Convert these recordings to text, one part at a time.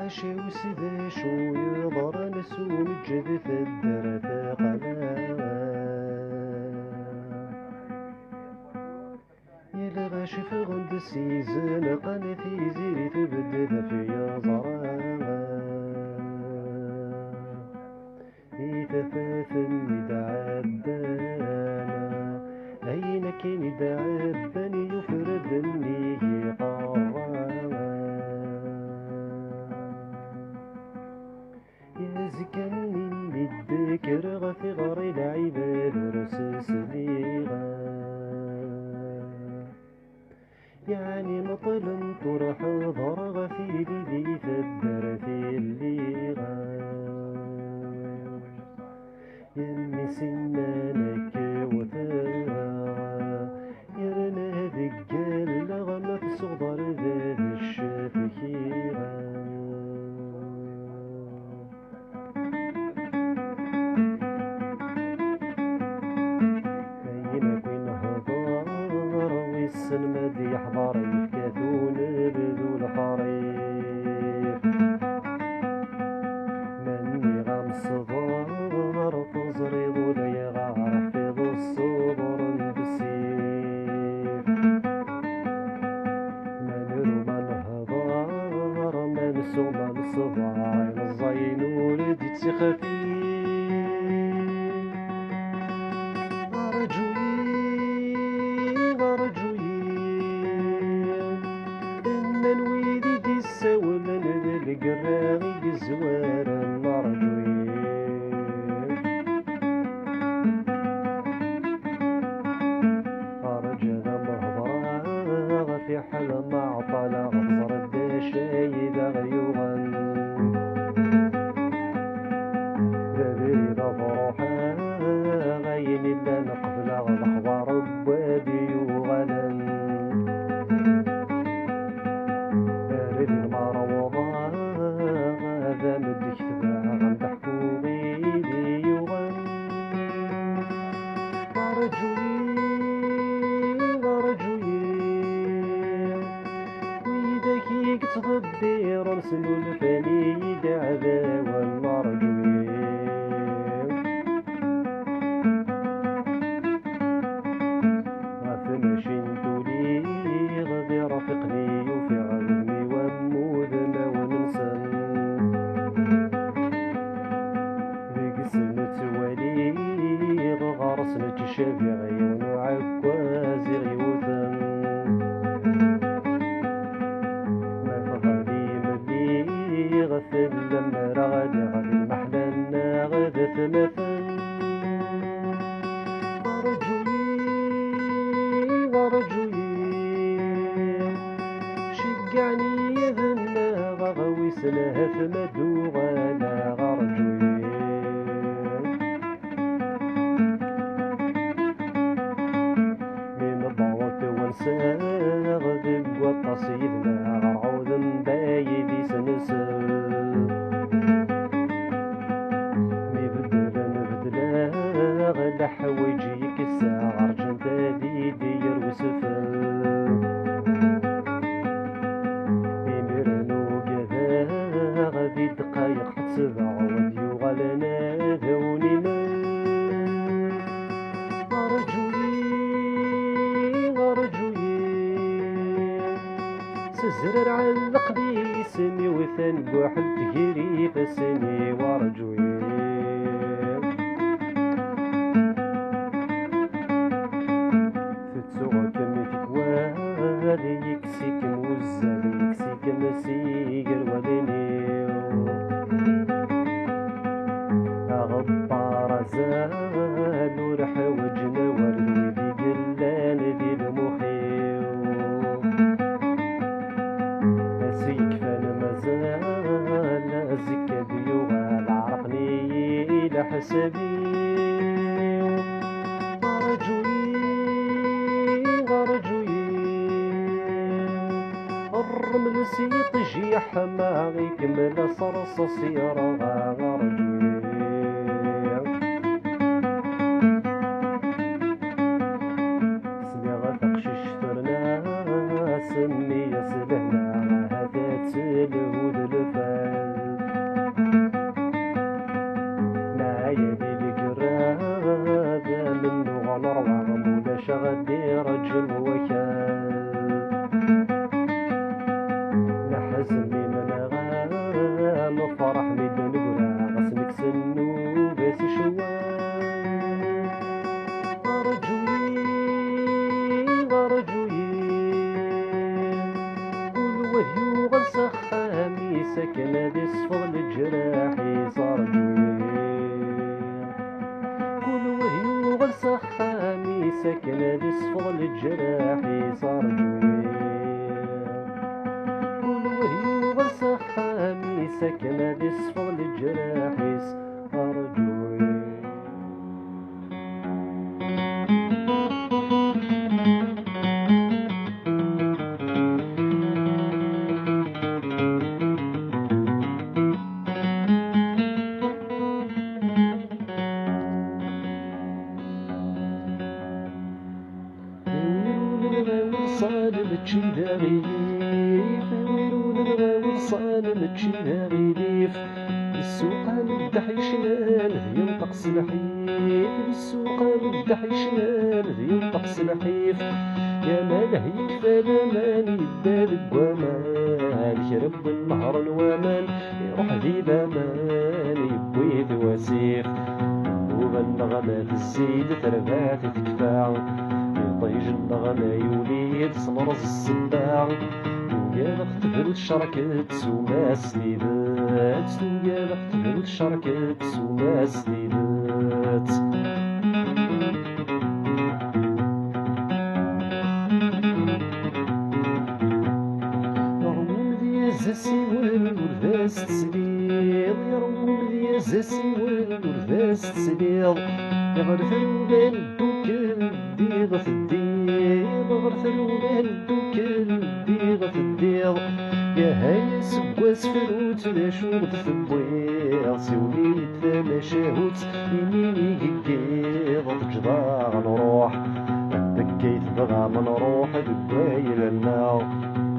شي وسيدي شو يضر نسو مجد في الدرة قلا يلغى شف غند السيزن قنثي زيري تبدد في يزرا يتفاثن يدعبانا أينك يدعبني يفردني قرا يزكني مدكر غفي غري العباد رسس ليغا يعني مطل طرح ضرغ في ليدي فدر في الليغا يمي سنانك وثاغا يرنا ذقال لغمة صغر ذات الشفخيغا السلمد يحضر يفكاثون بذو الخريف مني غام الصدار تزريض لي غارح في ذو الصبر بالسيف من روما الهضار من سوما الصدار الزين ولدي تسخفي القراغي الزوار النرجوين رجل مهضراغ في حل معطلة غفر الدشايد غيوغا ذبري ضفروحا غين إلا نقبل الأخبار بوابي وغلا أريد المروضة هذا مدك تباع غنضحكو غيدي يغن غرجوين ويدك يكتغدير رسلو الفاني دعذا والمرجوين غفمشين تولي غدي رافقني وفي غزمي ومود ما وننسن ذيك السنة توالي غرسنا تشافي غيون وعكوازي غيوثن ما فغالي ملي غثل لما غادي المحلنا غادا ثلاثا غرجوين شجعني يذنا غاوي سلاها ثمدو غالا غرجوين من الضوط ونساغ ذب والتصيدنا غرعوذ بايدي سنسل مبدلا غلا حوايجي كسا غرجن تادي دير وسفل يمرنو كذا غادي دقايق حد سبع ودي وغلنا ذوني غرجوين سزرر علق لي سمي وثان بوحل تهيري فسني ورجوين فتسوغ كميتك والي يكسيك موزل يكسيك مسيقر ولينيو أغطار زال ورحوجنا والويدي قلان ذي المخيو أسيك فانا مازال أزكى ديوغا العرقني إلى حسابي الرمل سيطجي حماغي كمل صرص سيرا غرجوين ساكنة دي صفض الجراحي صار جويل كل وهي وسخامي ساكنة دي صفض الجراحي صار جويل صالم تشداريف ويرون الغاوي صالم تشداريف السوق مدح يشلال ينطق سلحيف السوق مدح يشلال ينطق سلحيف يا ماله يكفى الامان يبال بوامان يشرب النهر الوامان يروح ذي الامان يبوي ذواسيف وبالنغمات الزيد تربات تكفى طيج النغمة يوليد سمرز السباع ويا بخت الشركة وما سليدات ويا بخت الشركة وما سليدات يرمون ذي الزاسي والورثاس تسليض يرمون ذي الزاسي والورثاس تسليض يغرف الولان دوكل ديغ في الديغ غرف الولان دوكل ديغ في الديغ يا هاي سكواس فروت لا شغل في البويغ سوليت ثما شاهوت يميني قيغ تجضاغ نروح بكيت بغا ما نروح دبايل النار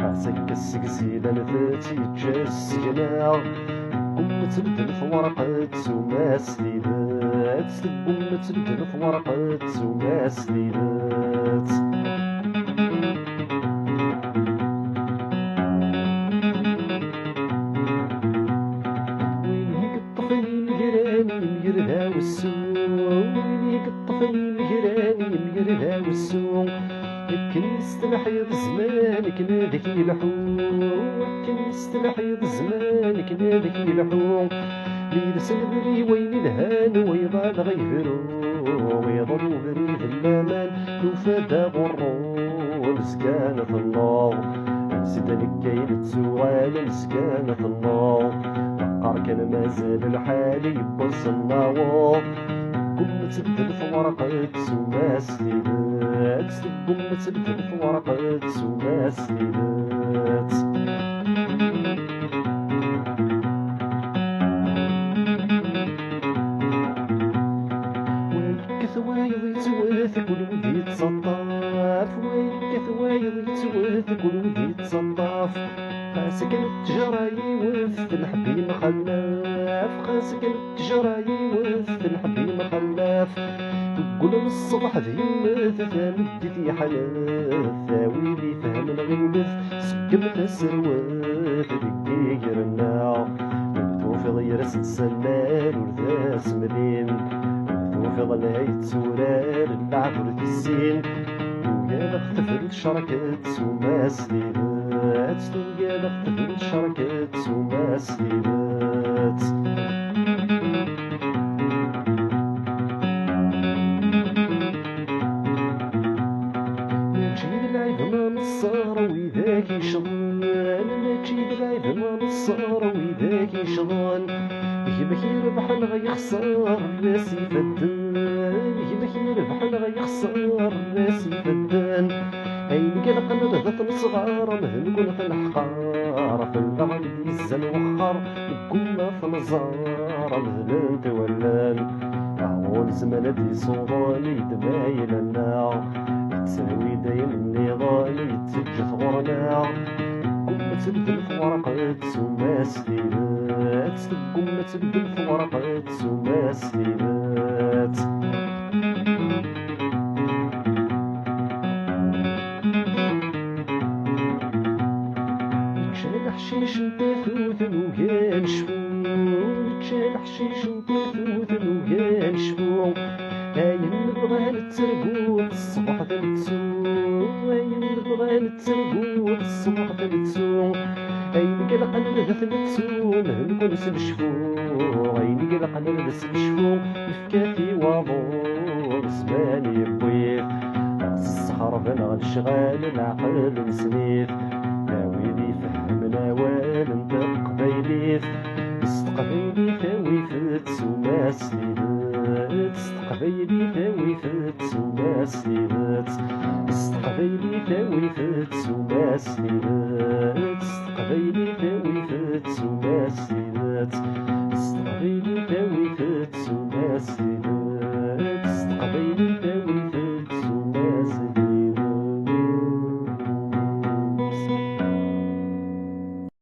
عسك السكسيلة نفات يتجاس جناغ قمة تبدل في ورقة وما سليلات قمة تبدل في ورقة وما سليلات وين هيك الطفل المجراني مجرها والسوق وين هيك الطفل المجراني مجرها والسوق كنست لحيض زمانك نادك يلحوق كنست لحيض زمانك نادك يلحوق ليرس البري وين الهان ويضال غيفرو ويضل بريد اللامان نوفادا غرو مسكانة النار نسيت لك كاين تسوغال مسكانة النار نقار كان مازال الحال يبص النار قمة تبدل في ورقة وما سليلات قمة تبدل في ورقة وما سليلات ويك ثوايض يتواثق والودي يتصطاف ويك ثوايض يتواثق والودي يتصطاف خاسك التجارة يوث الحبي مخلاف خاسك التجارة يوث الحبي مخلاف تقول الصبح ذي يمث ثامد في حلاف ثاويلي فهم الغلوث سقمت السروات دقيقر النار نبتو في رس السلال ورثاس مدين نبتو في نهاية سورال العبر في السين ويا بخت في الشركات وما سليلات ويا بخت في الشركات وما سليلات نجيب العيب ما نصار ويذاك يشضان نجيب العيب ما نصار ويذاك يشضان يبك يربح غيخسر راسي فدان يبك يربح غيخسر راسي فدان أين قلق نرضة صغار مهل قلق الحقار في البعد يزن وخر كنا في نزار مهل انت ولان أهون زمان دي صوضاني دمايل النار يتساوي دايم النضال يتسجف غرنا قمة تبدل في ورقة وما سليلات قمة تبدل في ورقة وما سليلات يتشال حشيش نتاثوث وكان شفون يتشال حشيش نتاثوث وكان شفون هاي نبغى نترقوت الصبح تنتسوق هاي نبغى نترقوت الصبح تنتسوق هاي نقلق نلغث نتسوق نكون سنشفوق هاي نقلق نلغث نشفوق نفكاتي وضوء زماني بويف غربنا الشغال العقل نسنيت ويلي فهمنا وانت قبيليت استقبيلي ثاوي فت وما سليت استقبيلي ثاوي فت وما سليت استقبيلي ثاوي فت وما سليت استقبيلي ثاوي فت وما سليت